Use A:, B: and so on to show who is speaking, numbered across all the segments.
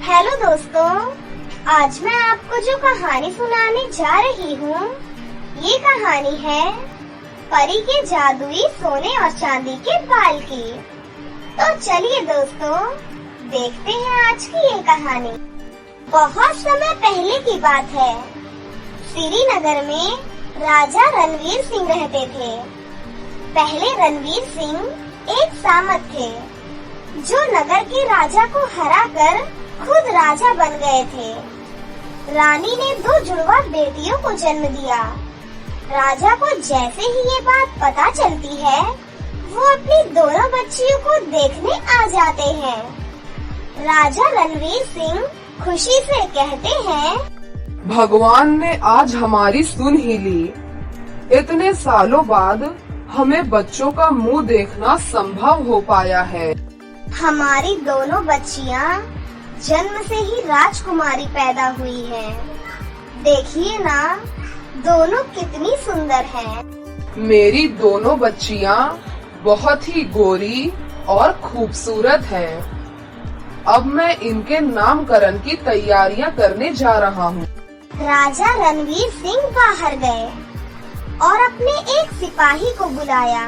A: Hello दोस्तों, आज मैं आपको जो कहानी सुनाने जा रही हूँ, ये कहानी है परी के जादुई सोने और चांदी के बाल की। तो चलिए दोस्तों, देखते हैं आज की ये कहानी। बहुत समय पहले की बात है। श्रीनगर में राजा रणवीर सिंह रहते थे। पहले रणवीर सिंह एक सामंत थे, जो नगर के राजा को हराकर खुद राजा बन गए थे। रानी ने 2 जुड़वा बेटियों को जन्म दिया। राजा को जैसे ही ये बात पता चलती है, वो अपनी दोनों बच्चियों को देखने आ जाते हैं। राजा रणवीर सिंह खुशी से कहते हैं,
B: भगवान ने आज हमारी सुन ही ली। इतने सालों बाद हमें बच्चों का मुंह देखना संभव हो पाया है।
A: हमारी दोनों बच्चियाँ जन्म से ही राजकुमारी पैदा हुई है। देखिए ना, दोनों कितनी सुंदर हैं।
B: मेरी दोनों बच्चियाँ बहुत ही गोरी और खूबसूरत हैं। अब मैं इनके नामकरण की तैयारियां करने जा रहा हूँ।
A: राजा रणवीर सिंह बाहर गए और अपने एक सिपाही को बुलाया।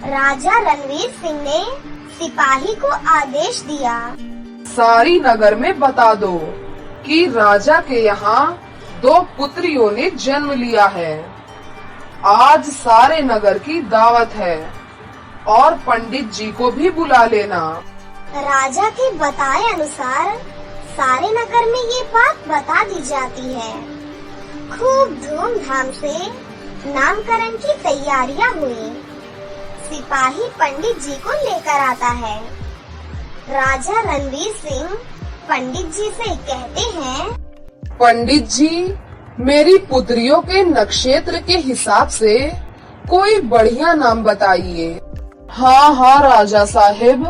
A: राजा रणवीर सिंह ने सिपाही को आदेश दिया,
B: सारी नगर में बता दो कि राजा के यहाँ 2 पुत्रियों ने जन्म लिया है। आज सारे नगर की दावत है और पंडित जी को भी बुला लेना।
A: राजा के बताए अनुसार सारे नगर में ये बात बता दी जाती है। खूब धूमधाम से नामकरण की तैयारियां हुई। सिपाही पंडित जी को लेकर आता है। राजा रणवीर सिंह पंडित जी से कहते हैं,
B: पंडित जी, मेरी पुत्रियों के नक्षत्र के हिसाब से कोई बढ़िया नाम बताइए। हाँ राजा साहिब,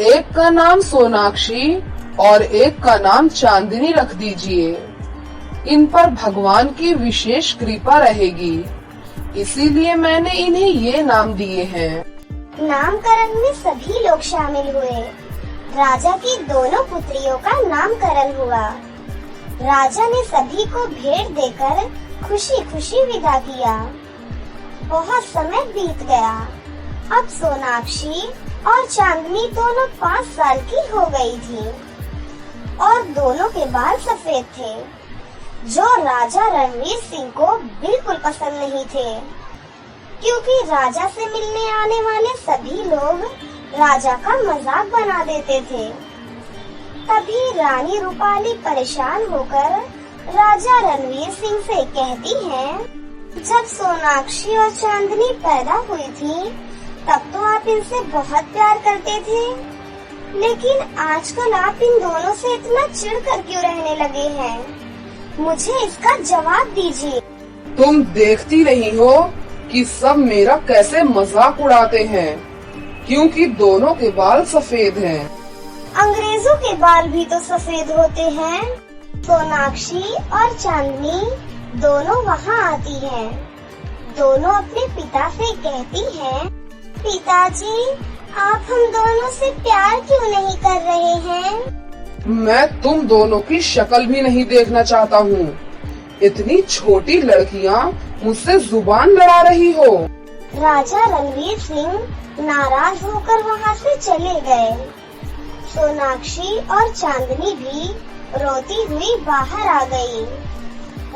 B: एक का नाम सोनाक्षी और एक का नाम चांदनी रख दीजिए। इन पर भगवान की विशेष कृपा रहेगी, इसीलिए मैंने इन्हें ये नाम दिए हैं।
A: नामकरण में सभी लोग शामिल हुए। राजा की दोनों पुत्रियों का नामकरण हुआ। राजा ने सभी को भेंट देकर खुशी खुशी विदा किया। बहुत समय बीत गया। अब सोनाक्षी और चांदनी दोनों 5 साल की हो गई थी और दोनों के बाल सफेद थे, जो राजा रणवीर सिंह को बिल्कुल पसंद नहीं थे, क्योंकि राजा से मिलने आने वाले सभी लोग राजा का मजाक बना देते थे। तभी रानी रूपाली परेशान होकर राजा रणवीर सिंह से कहती है, जब सोनाक्षी और चांदनी पैदा हुई थी, तब तो आप इनसे बहुत प्यार करते थे, लेकिन आजकल आप इन दोनों से इतना चिढ़कर क्यों रहने लगे हैं? मुझे इसका जवाब दीजिए।
B: तुम देखती रही हो कि सब मेरा कैसे मजाक उड़ाते हैं, क्योंकि दोनों के बाल सफेद हैं।
A: अंग्रेजों के बाल भी तो सफेद होते हैं। सोनाक्षी और चांदनी दोनों वहाँ आती हैं। दोनों अपने पिता से कहती हैं, पिताजी, आप हम दोनों से प्यार क्यों नहीं कर रहे हैं?
B: मैं तुम दोनों की शक्ल भी नहीं देखना चाहता हूँ। इतनी छोटी लड़कियाँ मुझसे जुबान लड़ा रही हो।
A: राजा रणवीर सिंह नाराज होकर वहाँ से चले गए। सोनाक्षी और चांदनी भी रोती हुई बाहर आ गई।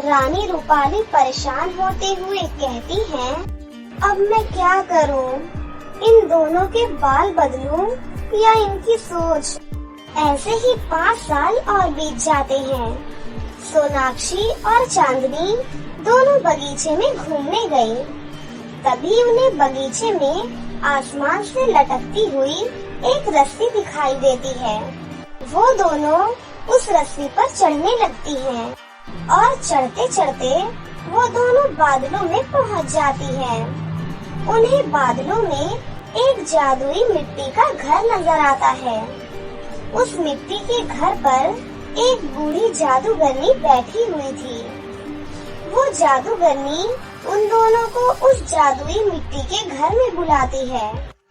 A: रानी रूपाली परेशान होते हुए कहती हैं, अब मैं क्या करूं? इन दोनों के बाल बदलूं या इनकी सोच? ऐसे ही 5 साल और बीत जाते हैं। सोनाक्षी और चांदनी दोनों बगीचे में घूमने गई। तभी उन्हें बगीचे में आसमान से लटकती हुई एक रस्सी दिखाई देती है। वो दोनों उस रस्सी पर चढ़ने लगती हैं और चढ़ते चढ़ते वो दोनों बादलों में पहुंच जाती हैं। उन्हें बादलों में एक जादुई मिट्टी का घर नजर आता है। उस मिट्टी के घर पर एक बूढ़ी जादूगरनी बैठी हुई थी। वो जादूगरनी उन दोनों को उस जादुई मिट्टी के घर में बुलाती है।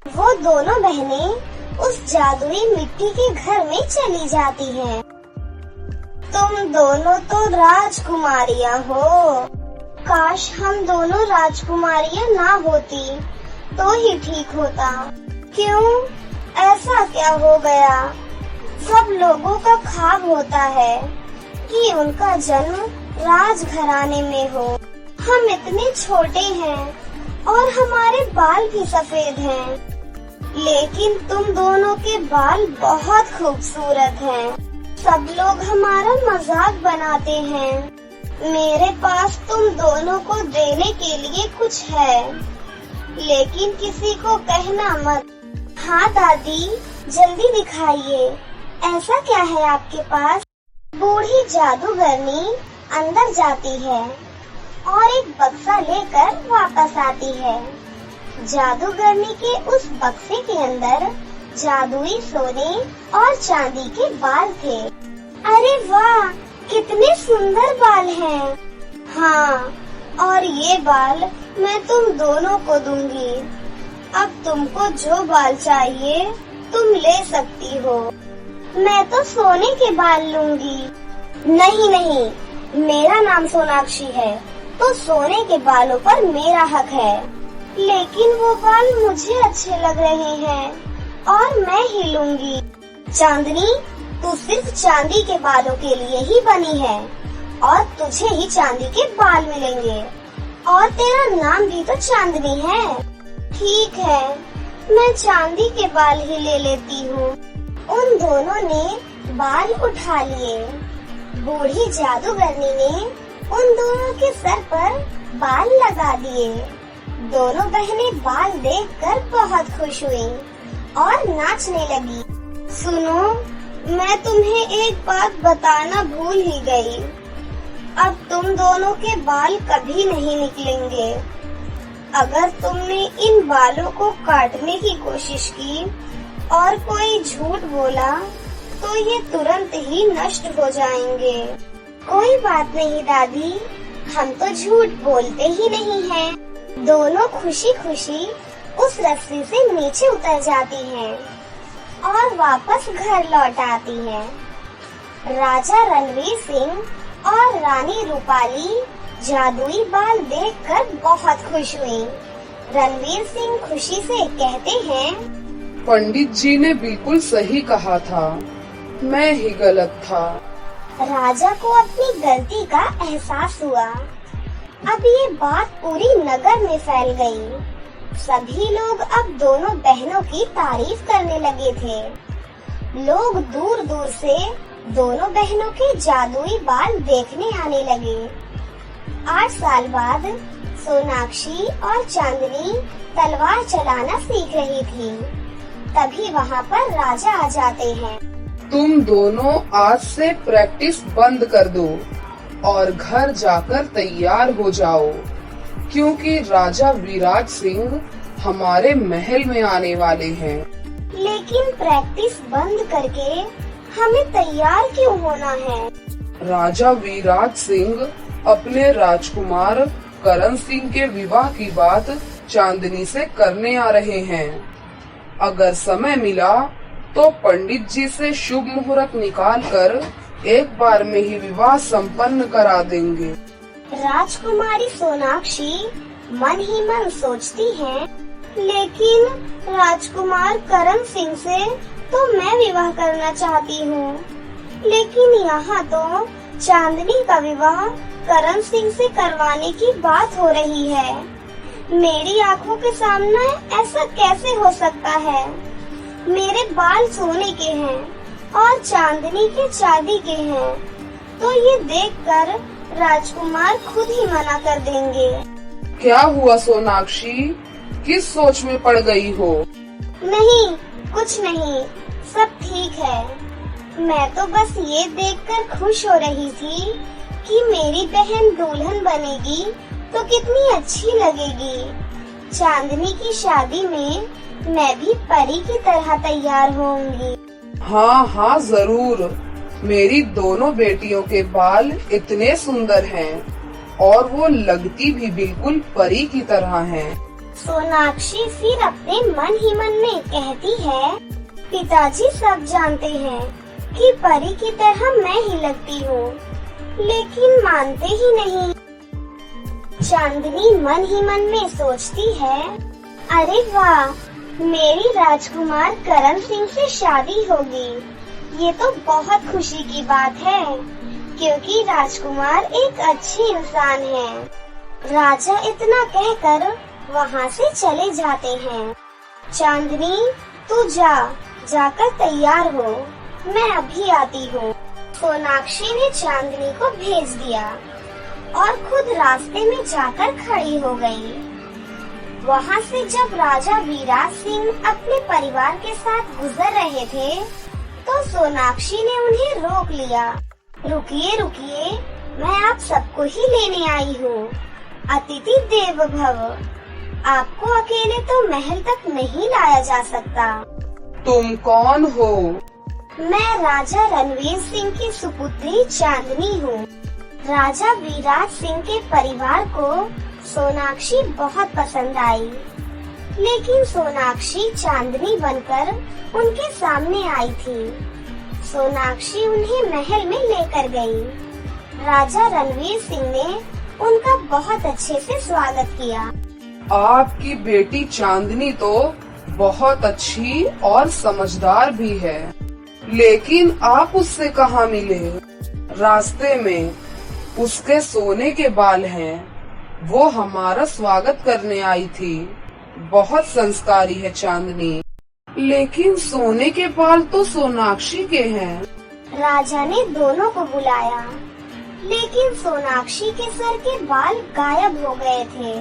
A: वो दोनों बहनें उस जादुई मिट्टी के घर में चली जाती है। तुम दोनों तो राजकुमारियां हो। काश हम दोनों राजकुमारियां ना होती तो ही ठीक होता। क्यों, ऐसा क्या हो गया? सब लोगों का ख्वाब होता है कि उनका जन्म राजघराने में हो। हम इतने छोटे हैं और हमारे बाल भी सफेद हैं, लेकिन तुम दोनों के बाल बहुत खूबसूरत हैं। सब लोग हमारा मजाक बनाते हैं। मेरे पास तुम दोनों को देने के लिए कुछ है, लेकिन किसी को कहना मत। हाँ दादी, जल्दी दिखाइए, ऐसा क्या है आपके पास? बूढ़ी जादूगरनी अंदर जाती है और एक बक्सा लेकर वापस आती है। जादूगरनी के उस बक्से के अंदर जादुई सोने और चांदी के बाल थे। अरे वाह, कितने सुंदर बाल हैं। हाँ, और ये बाल मैं तुम दोनों को दूंगी। अब तुमको जो बाल चाहिए तुम ले सकती हो। मैं तो सोने के बाल लूंगी। नहीं नहीं, मेरा नाम सोनाक्षी है, तो सोने के बालों पर मेरा हक है। लेकिन वो बाल मुझे अच्छे लग रहे हैं और मैं ही लूंगी। चांदनी, तू सिर्फ चांदी के बालों के लिए ही बनी है और तुझे ही चांदी के बाल मिलेंगे। और तेरा नाम भी तो चांदनी है। ठीक है, मैं चांदी के बाल ही ले लेती हूँ। उन दोनों ने बाल उठा लिए। बूढ़ी जादूगरनी ने उन दोनों के सर पर बाल लगा दिए। दोनों बहनें बाल देखकर बहुत खुश हुई और नाचने लगी। सुनो, मैं तुम्हें एक बात बताना भूल ही गई। अब तुम दोनों के बाल कभी नहीं निकलेंगे। अगर तुमने इन बालों को काटने की कोशिश की और कोई झूठ बोला तो ये तुरंत ही नष्ट हो जाएंगे। कोई बात नहीं दादी, हम तो झूठ बोलते ही नहीं हैं। दोनों खुशी खुशी उस रस्सी से नीचे उतर जाती हैं और वापस घर लौट आती हैं। राजा रणवीर सिंह और रानी रूपाली जादुई बाल देखकर बहुत खुश हुई। रणवीर सिंह खुशी से कहते हैं,
B: पंडित जी ने बिल्कुल सही कहा था, मैं ही गलत था।
A: राजा को अपनी गलती का एहसास हुआ। अब ये बात पूरी नगर में फैल गई। सभी लोग अब दोनों बहनों की तारीफ करने लगे थे। लोग दूर दूर से दोनों बहनों के जादुई बाल देखने आने लगे। 8 साल बाद सोनाक्षी और चांदनी तलवार चलाना सीख रही थी। तभी वहाँ पर राजा आ जाते हैं।
B: तुम दोनों आज से प्रैक्टिस बंद कर दो और घर जाकर तैयार हो जाओ, क्योंकि राजा विराज सिंह हमारे महल में आने वाले हैं।
A: लेकिन प्रैक्टिस बंद करके हमें तैयार क्यों होना है?
B: राजा विराज सिंह अपने राजकुमार करण सिंह के विवाह की बात चांदनी से करने आ रहे हैं। अगर समय मिला तो पंडित जी से शुभ मुहूर्त निकालकर एक बार में ही विवाह संपन्न करा देंगे।
A: राजकुमारी सोनाक्षी मन ही मन सोचती है, लेकिन राजकुमार करण सिंह से तो मैं विवाह करना चाहती हूँ। लेकिन यहाँ तो चांदनी का विवाह करण सिंह से करवाने की बात हो रही है। मेरी आँखों के सामने ऐसा कैसे हो सकता है? मेरे बाल सोने के हैं और चांदनी के चांदी के हैं, तो ये देखकर राजकुमार खुद ही मना कर देंगे।
B: क्या हुआ सोनाक्षी, किस सोच में पड़ गई हो?
A: नहीं, कुछ नहीं, सब ठीक है। मैं तो बस ये देखकर खुश हो रही थी कि मेरी बहन दुल्हन बनेगी तो कितनी अच्छी लगेगी। चांदनी की शादी में मैं भी परी की तरह तैयार होंगी।
B: हाँ हाँ जरूर, मेरी दोनों बेटियों के बाल इतने सुंदर हैं और वो लगती भी बिल्कुल परी की तरह हैं।
A: सोनाक्षी फिर अपने मन ही मन में कहती है, पिताजी सब जानते हैं कि परी की तरह मैं ही लगती हूँ, लेकिन मानते ही नहीं। चांदनी मन ही मन में सोचती है, अरे वाह, मेरी राजकुमार करण सिंह से शादी होगी। ये तो बहुत खुशी की बात है, क्योंकि राजकुमार एक अच्छे इंसान है। राजा इतना कहकर वहाँ से चले जाते हैं। चांदनी, तू जाकर तैयार हो, मैं अभी आती हूँ। सोनाक्षी ने चांदनी को भेज दिया और खुद रास्ते में जाकर खड़ी हो गई। वहाँ से जब राजा वीराज सिंह अपने परिवार के साथ गुजर रहे थे, तो सोनाक्षी ने उन्हें रोक लिया। रुकिए रुकिए, मैं आप सबको ही लेने आई हूँ। अतिथि देवो भव। आपको अकेले तो महल तक नहीं लाया जा सकता।
B: तुम कौन हो?
A: मैं राजा रणवीर सिंह की सुपुत्री चांदनी हूँ। राजा वीराज सिंह के परिवार को सोनाक्षी बहुत पसंद आई, लेकिन सोनाक्षी चांदनी बनकर उनके सामने आई थी। सोनाक्षी उन्हें महल में लेकर गई। राजा रणवीर सिंह ने उनका बहुत अच्छे से स्वागत किया।
B: आपकी बेटी चांदनी तो बहुत अच्छी और समझदार भी है, लेकिन आप उससे कहाँ मिले? रास्ते में उसके सोने के बाल हैं, वो हमारा स्वागत करने आई थी। बहुत संस्कारी है चांदनी, लेकिन सोने के बाल तो सोनाक्षी के हैं।
A: राजा ने दोनों को बुलाया, लेकिन सोनाक्षी के सर के बाल गायब हो गए थे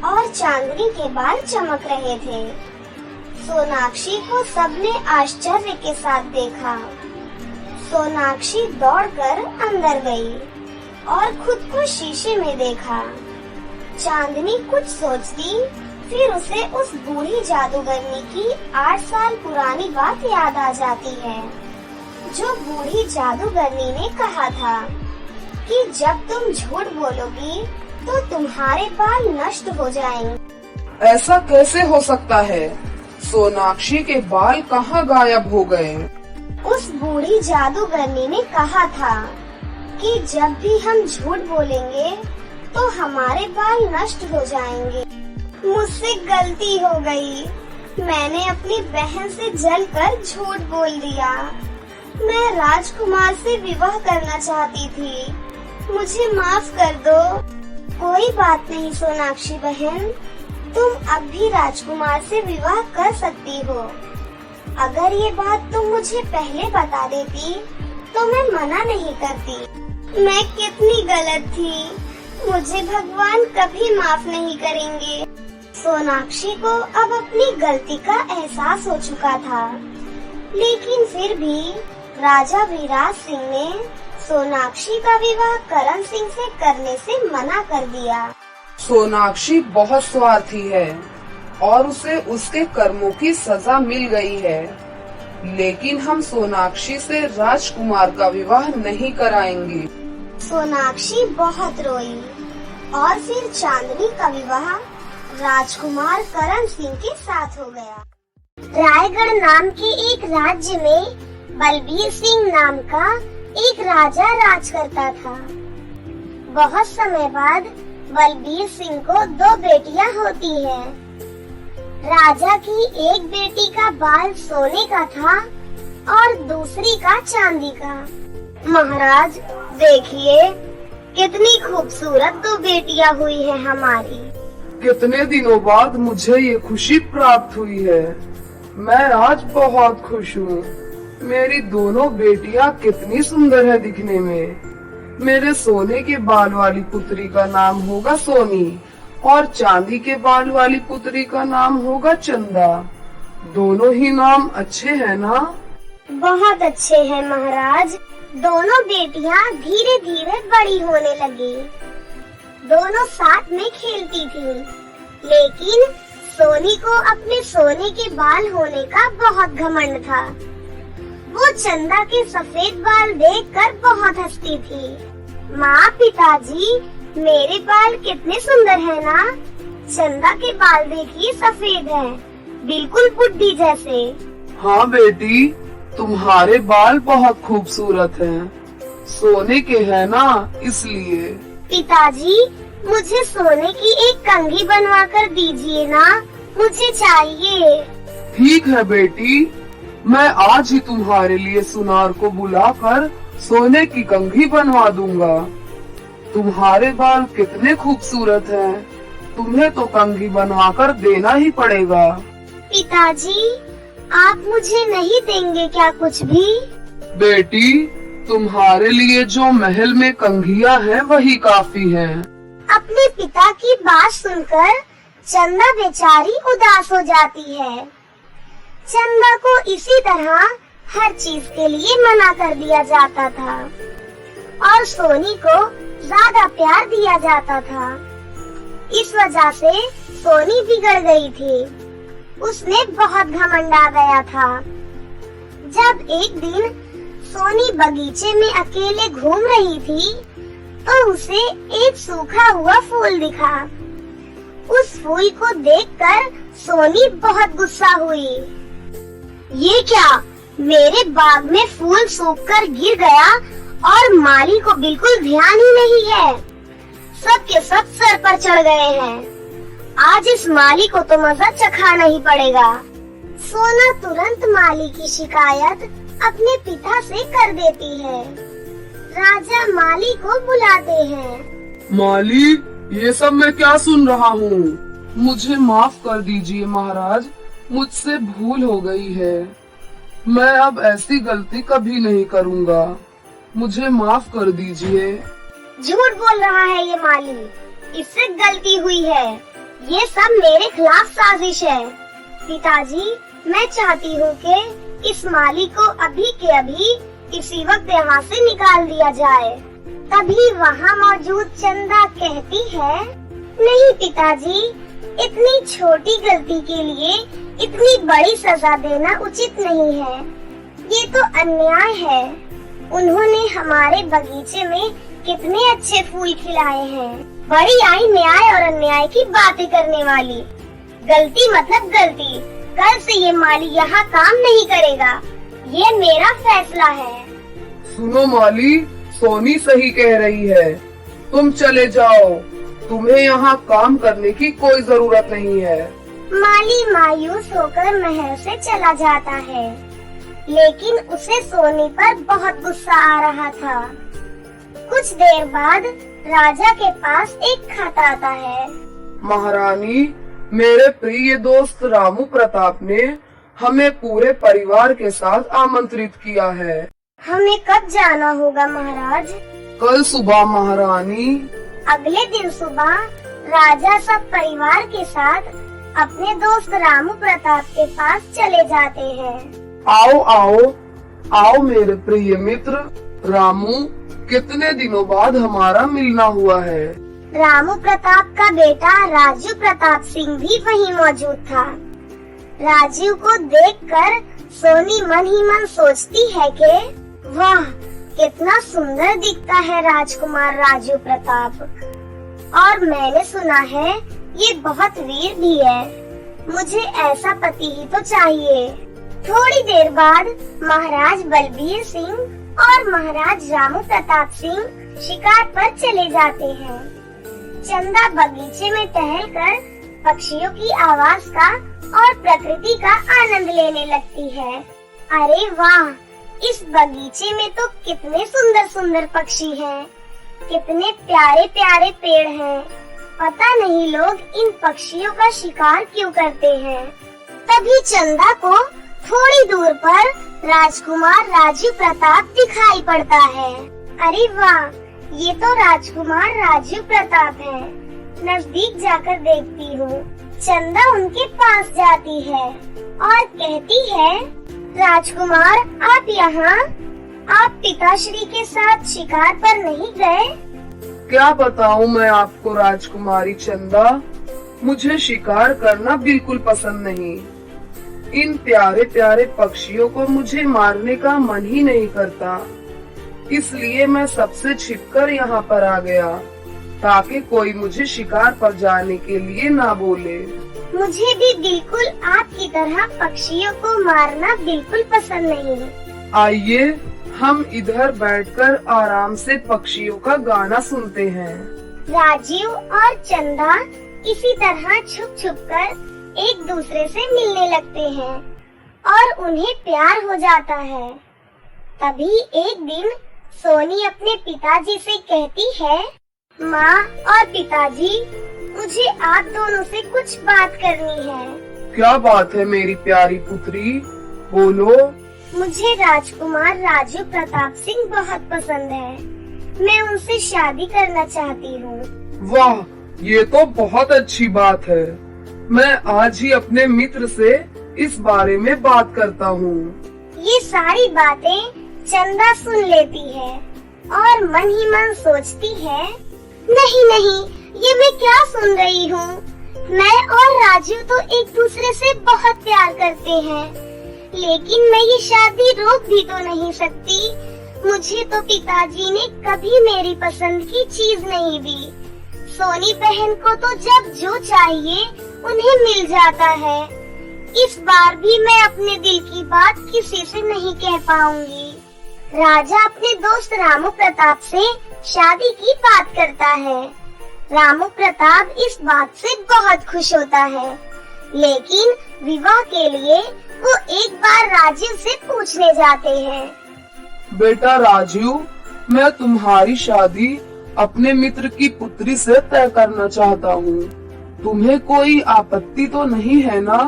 A: और चांदनी के बाल चमक रहे थे। सोनाक्षी को सबने आश्चर्य के साथ देखा। सोनाक्षी दौड़कर अंदर गई और खुद को शीशे में देखा। चांदनी कुछ सोचती, फिर उसे उस बूढ़ी जादूगरनी की 8 साल पुरानी बात याद आ जाती है, जो बूढ़ी जादूगरनी ने कहा था कि जब तुम झूठ बोलोगी तो तुम्हारे बाल नष्ट हो जाएंगे।
B: ऐसा कैसे हो सकता है? सोनाक्षी के बाल कहाँ गायब हो गए?
A: उस बूढ़ी जादूगरनी ने कहा था कि जब भी हम झूठ बोलेंगे तो हमारे बाल नष्ट हो जाएंगे। मुझसे गलती हो गई। मैंने अपनी बहन से जलकर झूठ बोल दिया। मैं राजकुमार से विवाह करना चाहती थी। मुझे माफ कर दो। कोई बात नहीं सोनाक्षी बहन, तुम अब भी राजकुमार से विवाह कर सकती हो। अगर ये बात तुम मुझे पहले बता देती तो मैं मना नहीं करती। मैं कितनी गलत थी, मुझे भगवान कभी माफ नहीं करेंगे। सोनाक्षी को अब अपनी गलती का एहसास हो चुका था, लेकिन फिर भी राजा वीराज सिंह ने सोनाक्षी का विवाह करण सिंह से करने से मना कर दिया।
B: सोनाक्षी बहुत स्वार्थी है और उसे उसके कर्मों की सजा मिल गई है, लेकिन हम सोनाक्षी से राजकुमार का विवाह नहीं कराएंगे।
A: सोनाक्षी बहुत रोई और फिर चांदनी का विवाह राजकुमार करण सिंह के साथ हो गया। रायगढ़ नाम के एक राज्य में बलबीर सिंह नाम का एक राजा राज करता था। बहुत समय बाद बलबीर सिंह को 2 बेटियां होती हैं। राजा की एक बेटी का बाल सोने का था और दूसरी का चांदी का। महाराज देखिए, कितनी खूबसूरत 2 बेटियां हुई हैं हमारी।
B: कितने दिनों बाद मुझे ये खुशी प्राप्त हुई है। मैं आज बहुत खुश हूँ। मेरी दोनों बेटियाँ कितनी सुंदर है दिखने में। मेरे सोने के बाल वाली पुत्री का नाम होगा सोनी और चांदी के बाल वाली पुत्री का नाम होगा चंदा। दोनों ही नाम अच्छे हैं ना?
A: बहुत अच्छे हैं महाराज। दोनों बेटियां धीरे धीरे बड़ी होने लगी। दोनों साथ में खेलती थी, लेकिन सोनी को अपने सोने के बाल होने का बहुत घमंड था। वो चंदा के सफेद बाल देखकर बहुत हंसती थी। माँ, पिताजी, मेरे बाल कितने सुंदर हैं ना? चंदा के बाल देखिए, सफेद हैं, बिल्कुल बुड्ढी जैसे।
B: हाँ बेटी, तुम्हारे बाल बहुत खूबसूरत हैं। सोने के हैं ना, इसलिए।
A: पिताजी, मुझे सोने की एक कंघी बनवा कर दीजिए ना, मुझे चाहिए।
B: ठीक है बेटी, मैं आज ही तुम्हारे लिए सुनार को बुलाकर सोने की कंघी बनवा दूंगा। तुम्हारे बाल कितने खूबसूरत हैं, तुम्हें तो कंघी बनवाकर देना ही पड़ेगा।
A: पिताजी, आप मुझे नहीं देंगे क्या कुछ भी?
B: बेटी, तुम्हारे लिए जो महल में कंघियां हैं वही काफी हैं।
A: अपने पिता की बात सुनकर चंदा बेचारी उदास हो जाती है। चंदा को इसी तरह हर चीज के लिए मना कर दिया जाता था और सोनी को ज्यादा प्यार दिया जाता था। इस वजह से सोनी बिगड़ गई थी। उसने बहुत घमंड आ गया था। जब एक दिन सोनी बगीचे में अकेले घूम रही थी तो उसे एक सूखा हुआ फूल दिखा। उस फूल को देखकर सोनी बहुत गुस्सा हुई। ये क्या, मेरे बाग में फूल सूखकर गिर गया और माली को बिल्कुल ध्यान ही नहीं है। सब के सब सर पर चढ़ गए हैं। आज इस माली को तो मजा चखाना ही पड़ेगा। सोना तुरंत माली की शिकायत अपने पिता से कर देती है। राजा माली को बुलाते हैं।
B: माली, ये सब मैं क्या सुन रहा हूँ? मुझे माफ कर दीजिए महाराज, मुझसे भूल हो गई है। मैं अब ऐसी गलती कभी नहीं करूँगा। मुझे माफ कर दीजिए।
A: झूठ बोल रहा है ये माली, इससे गलती हुई है। ये सब मेरे खिलाफ साजिश है। पिताजी, मैं चाहती हूँ कि इस माली को अभी के अभी इसी वक्त यहाँ से निकाल दिया जाए। तभी वहाँ मौजूद चंदा कहती है, नहीं पिताजी, इतनी छोटी गलती के लिए इतनी बड़ी सजा देना उचित नहीं है। ये तो अन्याय है। उन्होंने हमारे बगीचे में कितने अच्छे फूल खिलाए हैं। बड़ी आई न्याय और अन्याय की बातें करने वाली। गलती मतलब गलती। कल से ये माली यहाँ काम नहीं करेगा। ये मेरा फैसला है।
B: सुनो माली, सोनी सही कह रही है। तुम चले जाओ, तुम्हें यहाँ काम करने की कोई जरूरत नहीं है।
A: माली मायूस होकर महल से चला जाता है, लेकिन उसे सोनी पर बहुत गुस्सा आ रहा था। कुछ देर बाद राजा के पास एक खत आता है।
B: महारानी, मेरे प्रिय दोस्त रामू प्रताप ने हमें पूरे परिवार के साथ आमंत्रित किया है।
A: हमें कब जाना होगा महाराज?
B: कल सुबह महारानी।
A: अगले दिन सुबह राजा सब परिवार के साथ अपने दोस्त रामू प्रताप के पास चले जाते हैं।
B: आओ आओ आओ मेरे प्रिय मित्र रामू, कितने दिनों बाद हमारा मिलना हुआ है।
A: रामू प्रताप का बेटा राजू प्रताप सिंह भी वहीं मौजूद था। राजू को देखकर सोनी मन ही मन सोचती है कि वाह, कितना सुंदर दिखता है राजकुमार राजू प्रताप, और मैंने सुना है ये बहुत वीर भी है। मुझे ऐसा पति ही तो चाहिए। थोड़ी देर बाद महाराज बलबीर सिंह और महाराज रामू प्रताप सिंह शिकार पर चले जाते हैं। चंदा बगीचे में टहलकर पक्षियों की आवाज का और प्रकृति का आनंद लेने लगती है। अरे वाह, इस बगीचे में तो कितने सुंदर सुंदर पक्षी हैं, कितने प्यारे प्यारे पेड़ हैं। पता नहीं लोग इन पक्षियों का शिकार क्यों करते हैं। तभी चंदा को थोड़ी दूर पर राजकुमार राजू प्रताप दिखाई पड़ता है। अरे वाह, ये तो राजकुमार राजू प्रताप है। नजदीक जाकर देखती हूँ। चंदा उनके पास जाती है और कहती है, राजकुमार आप यहाँ, आप पिताश्री के साथ शिकार पर नहीं गए?
B: क्या बताऊँ मैं आपको राजकुमारी चंदा, मुझे शिकार करना बिल्कुल पसंद नहीं। इन प्यारे प्यारे पक्षियों को मुझे मारने का मन ही नहीं करता, इसलिए मैं सबसे छिपकर यहाँ पर आ गया ताकि कोई मुझे शिकार पर जाने के लिए ना बोले।
A: मुझे भी बिल्कुल आपकी तरह पक्षियों को मारना बिल्कुल पसंद नहीं।
B: आइए हम इधर बैठकर आराम से पक्षियों का गाना सुनते हैं।
A: राजीव और चंदा इसी तरह छुप छुप कर एक दूसरे से मिलने लगते हैं और उन्हें प्यार हो जाता है। तभी एक दिन सोनी अपने पिताजी से कहती है, माँ और पिताजी, मुझे आप दोनों से कुछ बात करनी है।
B: क्या बात है मेरी प्यारी पुत्री, बोलो।
A: मुझे राजकुमार राजू प्रताप सिंह बहुत पसंद है। मैं उनसे शादी करना चाहती हूँ।
B: वाह, ये तो बहुत अच्छी बात है। मैं आज ही अपने मित्र से इस बारे में बात करता हूँ।
A: ये सारी बातें चंदा सुन लेती है और मन ही मन सोचती है, नहीं नहीं, ये मैं क्या सुन रही हूँ। मैं और राजू तो एक दूसरे से बहुत प्यार करते हैं, लेकिन मैं ये शादी रोक भी तो नहीं सकती। मुझे तो पिताजी ने कभी मेरी पसंद की चीज नहीं दी। सोनी बहन को तो जब जो चाहिए उन्हें मिल जाता है। इस बार भी मैं अपने दिल की बात किसी से नहीं कह पाऊंगी। राजा अपने दोस्त रामू प्रताप से शादी की बात करता है। रामू प्रताप इस बात से बहुत खुश होता है, लेकिन विवाह के लिए वो एक बार राजीव से पूछने जाते हैं।
B: बेटा राजीव, मैं तुम्हारी शादी अपने मित्र की पुत्री से तय करना चाहता हूँ। तुम्हें कोई आपत्ति तो नहीं है ना?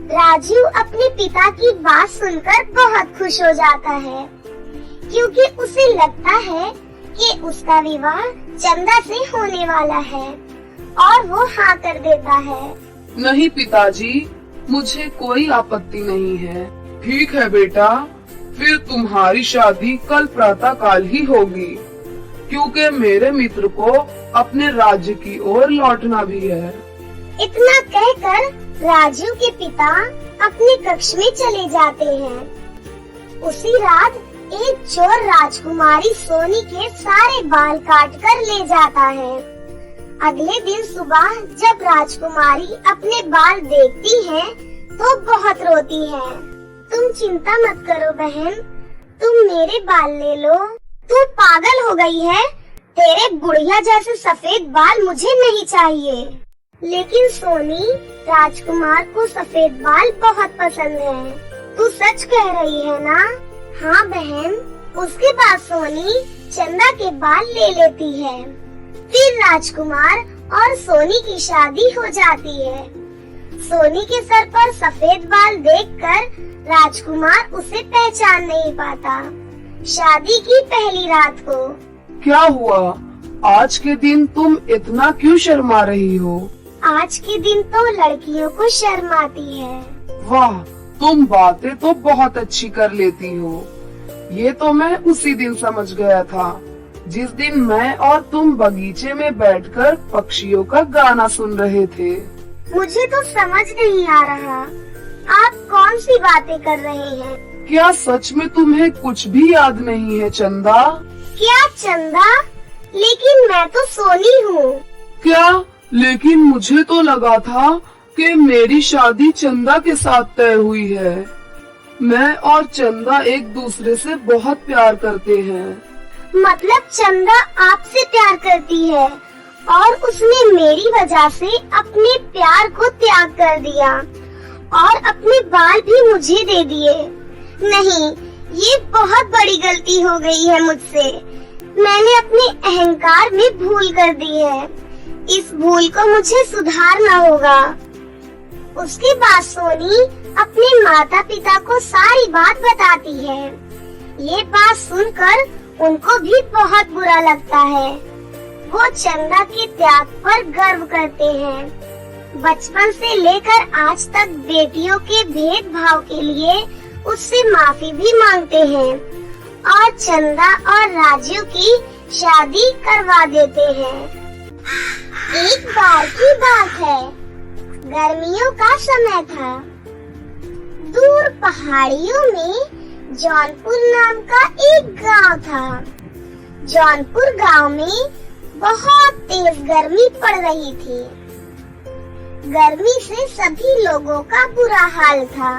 A: राजीव अपने पिता की बात सुनकर बहुत खुश हो जाता है, क्योंकि उसे लगता है कि उसका विवाह चंदा से होने वाला है और वो हाँ कर देता है।
B: नहीं पिताजी, मुझे कोई आपत्ति नहीं है। ठीक है बेटा, फिर तुम्हारी शादी कल प्रातः काल ही होगी, क्योंकि मेरे मित्र को अपने राज्य की ओर लौटना भी है।
A: इतना कहकर राजू के पिता अपने कक्ष में चले जाते हैं। उसी रात एक चोर राजकुमारी सोनी के सारे बाल काट कर ले जाता है। अगले दिन सुबह जब राजकुमारी अपने बाल देखती है तो बहुत रोती है। तुम चिंता मत करो बहन, तुम मेरे बाल ले लो। तू पागल हो गई है? तेरे बुढ़िया जैसे सफेद बाल मुझे नहीं चाहिए। लेकिन सोनी, राजकुमार को सफेद बाल बहुत पसंद है। तू सच कह रही है ना? हाँ बहन। उसके बाद सोनी चंदा के बाल ले लेती है। फिर राजकुमार और सोनी की शादी हो जाती है। सोनी के सर पर सफेद बाल देखकर राजकुमार उसे पहचान नहीं पाता। शादी की पहली रात को
B: क्या हुआ? आज के दिन तुम इतना क्यों शर्मा रही हो?
A: आज के दिन तो लड़कियों को शर्म आती है।
B: वाह, तुम बातें तो बहुत अच्छी कर लेती हो। ये तो मैं उसी दिन समझ गया था, जिस दिन मैं और तुम बगीचे में बैठकर पक्षियों का गाना सुन रहे थे।
A: मुझे तो समझ नहीं आ रहा, आप कौन सी बातें कर रहे हैं?
B: क्या सच में तुम्हें कुछ भी याद नहीं है चंदा?
A: क्या चंदा? लेकिन मैं तो सोनी हूँ।
B: क्या? लेकिन मुझे तो लगा था कि मेरी शादी चंदा के साथ तय हुई है। मैं और चंदा एक दूसरे से बहुत प्यार करते हैं।
A: मतलब चंदा आपसे प्यार करती है और उसने मेरी वजह से अपने प्यार को त्याग कर दिया और अपने बाल भी मुझे दे दिए। नहीं, ये बहुत बड़ी गलती हो गई है मुझसे। मैंने अपने अहंकार में भूल कर दी है। इस भूल को मुझे सुधारना होगा। उसके बाद सोनी अपने माता पिता को सारी बात बताती है। ये बात सुनकर उनको भी बहुत बुरा लगता है। वो चंदा के त्याग पर गर्व करते हैं। बचपन से लेकर आज तक बेटियों के भेदभाव के लिए उससे माफी भी मांगते हैं और चंदा और राजू की शादी करवा देते हैं। एक बार की बात है, गर्मियों का समय था। दूर पहाड़ियों में जौनपुर नाम का एक गांव था। जौनपुर गांव में बहुत तेज गर्मी पड़ रही थी। गर्मी से सभी लोगों का बुरा हाल था।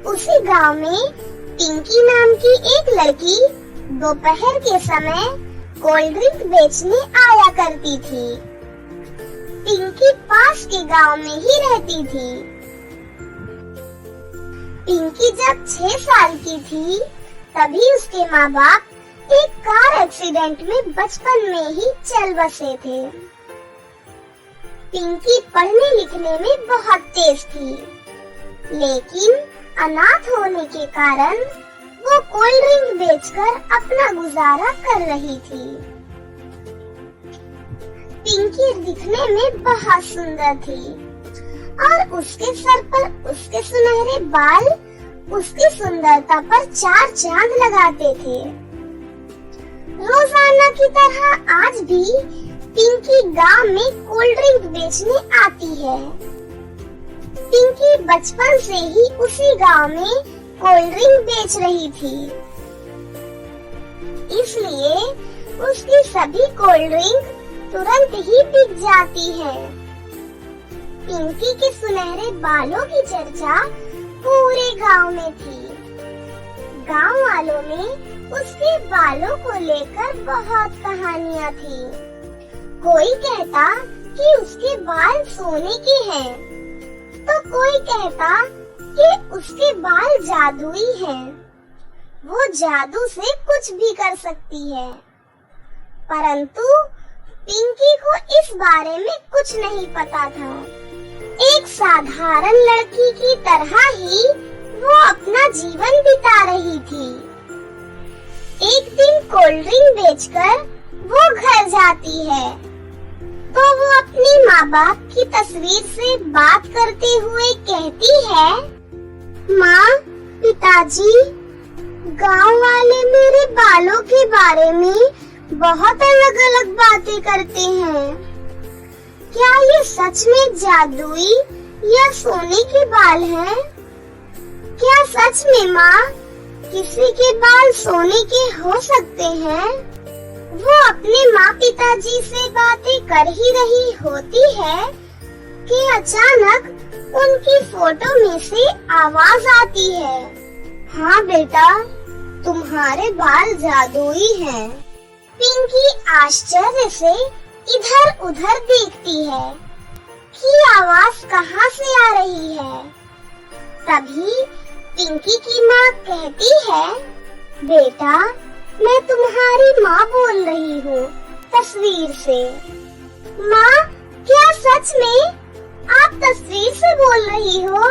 A: उसी गांव में पिंकी नाम की एक लड़की दोपहर के समय कोल्ड ड्रिंक बेचने आया करती थी। पिंकी पास के गांव में ही रहती थी। पिंकी जब 6 साल की थी तभी उसके माँ बाप एक कार एक्सीडेंट में बचपन में ही चल बसे थे। पिंकी पढ़ने लिखने में बहुत तेज थी, लेकिन अनाथ होने के कारण वो कोल्ड ड्रिंक बेचकर अपना गुजारा कर रही थी। पिंकी दिखने में बहुत सुंदर थी और उसके सर पर उसके सुनहरे बाल उसकी सुंदरता पर 4 चांद लगाते थे। रोजाना की तरह आज भी पिंकी गांव में कोल्ड ड्रिंक बेचने आती है। पिंकी बचपन से ही उसी गांव में कोल्ड ड्रिंक बेच रही थी, इसलिए उसकी सभी कोल्ड ड्रिंक तुरंत ही बिक जाती है। पिंकी के सुनहरे बालों की चर्चा पूरे गांव में थी। गांव वालों में उसके बालों को लेकर बहुत कहानियां थी। कोई कहता कि उसके बाल सोने के हैं, तो कोई कहता कि उसके बाल जादुई हैं। वो जादू से कुछ भी कर सकती है, परंतु पिंकी को इस बारे में कुछ नहीं पता था। एक साधारण लड़की की तरह ही वो अपना जीवन बिता रही थी। एक दिन कोल्ड ड्रिंक बेचकर वो घर जाती है, तो वो अपनी माँ बाप की तस्वीर से बात करते हुए कहती है, माँ, पिताजी, गांव वाले मेरे बालों के बारे में बहुत अलग अलग बातें करते हैं। क्या ये सच में जादुई या सोने के बाल हैं? क्या सच में माँ किसी के बाल सोने के हो सकते हैं? वो अपने माँ पिताजी से बातें कर ही रही होती है कि अचानक उनकी फोटो में से आवाज आती है, हाँ बेटा, तुम्हारे बाल जादुई हैं। पिंकी आश्चर्य से इधर उधर देखती है कि आवाज कहाँ से आ रही है। तभी पिंकी की माँ कहती है, बेटा, मैं तुम्हारी माँ बोल रही हूँ तस्वीर से। माँ, क्या सच में आप तस्वीर से बोल रही हो?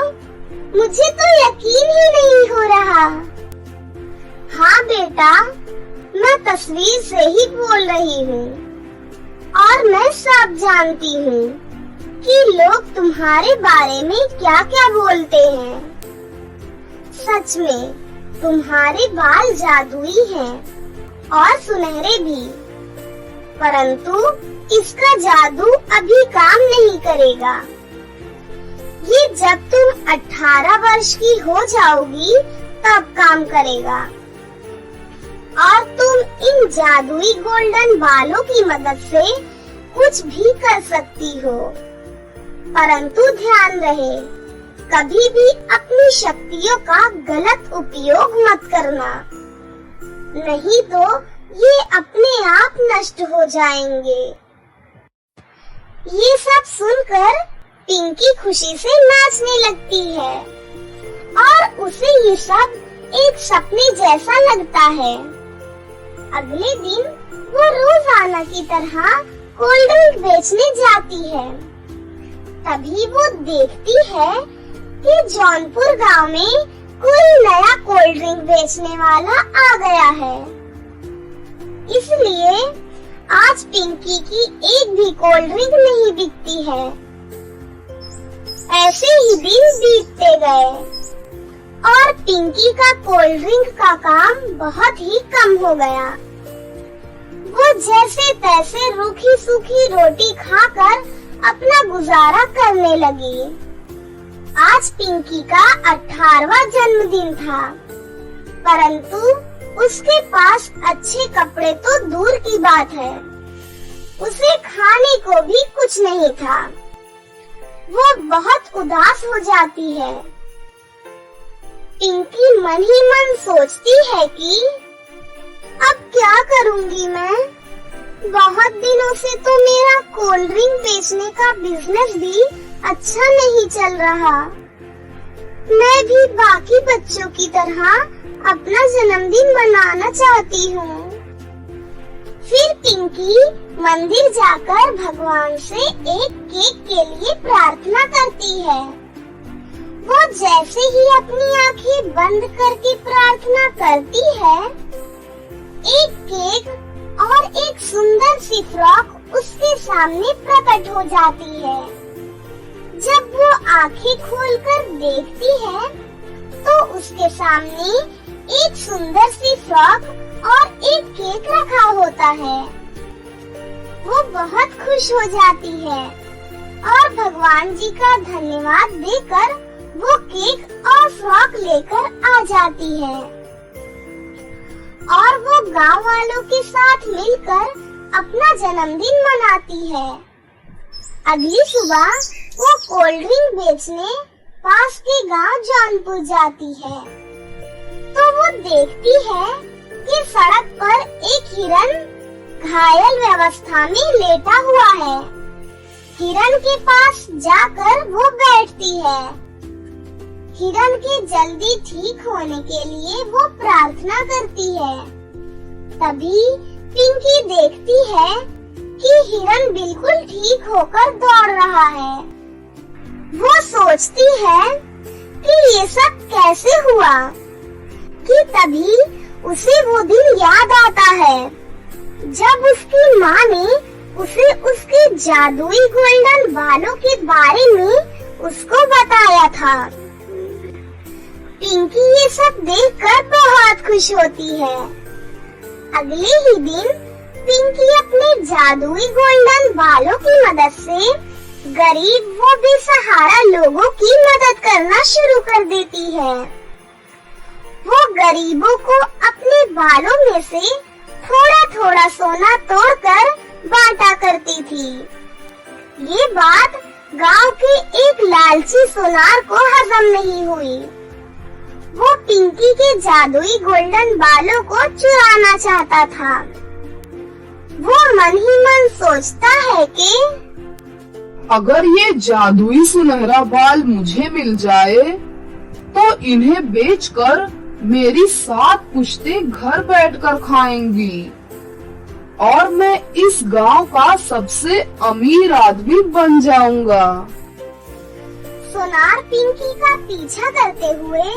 A: मुझे तो यकीन ही नहीं हो रहा। हाँ बेटा, मैं तस्वीर से ही बोल रही हूँ और मैं सब जानती हूँ कि लोग तुम्हारे बारे में क्या क्या बोलते हैं। सच में तुम्हारे बाल जादुई हैं और सुनहरे भी, परंतु इसका जादू अभी काम नहीं करेगा। ये जब तुम 18 वर्ष की हो जाओगी तब काम करेगा और तुम इन जादुई गोल्डन बालों की मदद से कुछ भी कर सकती हो। परंतु ध्यान रहे, कभी भी अपनी शक्तियों का गलत उपयोग मत करना, नहीं तो ये अपने आप नष्ट हो जाएंगे। ये सब सुनकर पिंकी खुशी से नाचने लगती है और उसे ये सब एक सपने जैसा लगता है। अगले दिन वो रोजाना की तरह कोल्ड ड्रिंक बेचने जाती है। तभी वो देखती है कि जौनपुर गांव में कोई नया कोल्ड ड्रिंक बेचने वाला आ गया है, इसलिए आज पिंकी की एक भी कोल्ड ड्रिंक नहीं बिकती है। ऐसे ही दिन बीतते गए और पिंकी का कोल्ड ड्रिंक का काम बहुत ही कम हो गया। वो जैसे तैसे रूखी सूखी रोटी खाकर अपना गुजारा करने लगी। आज पिंकी का 18वां जन्मदिन था, परंतु उसके पास अच्छे कपड़े तो दूर की बात है, उसे खाने को भी कुछ नहीं था। वो बहुत उदास हो जाती है। पिंकी मन ही मन सोचती है कि अब क्या करूंगी मैं? बहुत दिनों से तो मेरा कोल्ड ड्रिंक बेचने का बिजनेस भी अच्छा नहीं चल रहा। मैं भी बाकी बच्चों की तरह अपना जन्मदिन मनाना चाहती हूँ। फिर पिंकी मंदिर जाकर भगवान से एक केक के लिए प्रार्थना करती है। वो जैसे ही अपनी आंखें बंद करके प्रार्थना करती है, एक केक और एक सुंदर सी फ्रॉक उसके सामने प्रकट हो जाती है। जब वो आंखें खोलकर देखती है, तो उसके सामने एक सुंदर सी फ्रॉक और एक केक रखा होता है। वो बहुत खुश हो जाती है और भगवान जी का धन्यवाद देकर वो केक और फ्रॉक लेकर आ जाती है और वो गांव वालों के साथ मिलकर अपना जन्मदिन मनाती है। अगली सुबह वो कोल्ड ड्रिंक बेचने पास के गांव जौनपुर जाती है, तो वो देखती है कि सड़क पर एक हिरन घायल अवस्था में लेटा हुआ है। हिरन के पास जाकर वो बैठती है। हिरन के जल्दी ठीक होने के लिए वो प्रार्थना करती है। तभी पिंकी देखती है कि हिरन बिल्कुल ठीक होकर दौड़ रहा है। वो सोचती है कि ये सब कैसे हुआ, कि तभी उसे वो दिन याद आता है जब उसकी माँ ने उसे उसके जादुई गोल्डन बालों के बारे में उसको बताया था। पिंकी ये सब देखकर बहुत खुश होती है। अगले ही दिन पिंकी अपने जादुई गोल्डन बालों की मदद से गरीब व बेसहारा लोगों की मदद करना शुरू कर देती है। वो गरीबों को अपने बालों में से थोड़ा थोड़ा सोना तोड़कर बांटा करती थी। ये बात गांव के एक लालची सुनार को हजम नहीं हुई। वो पिंकी के जादुई गोल्डन बालों को चुराना चाहता था। वो मन ही मन सोचता है कि
B: अगर ये जादुई सुनहरा बाल मुझे मिल जाए, तो इन्हें बेचकर मेरी 7 पुश्तें घर बैठकर खाएंगी और मैं इस गांव का सबसे अमीर आदमी बन जाऊंगा।
A: सोनार पिंकी का पीछा करते हुए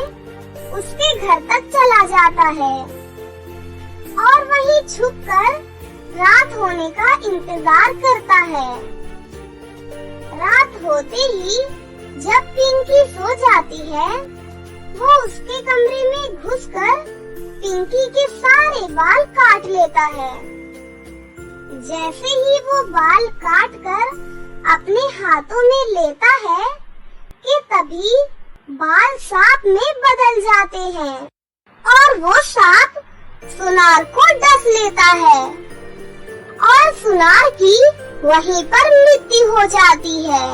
A: उसके घर तक चला जाता है और वहीं छुपकर रात होने का इंतजार करता है। रात होते ही जब पिंकी सो जाती है, वो उसके कमरे में घुसकर पिंकी के सारे बाल काट लेता है। जैसे ही वो बाल काटकर अपने हाथों में लेता है कि तभी बाल सांप में बदल जाते हैं और वो सांप सुनार को डस लेता है और सुनार की वहीं पर मृत्यु हो जाती है।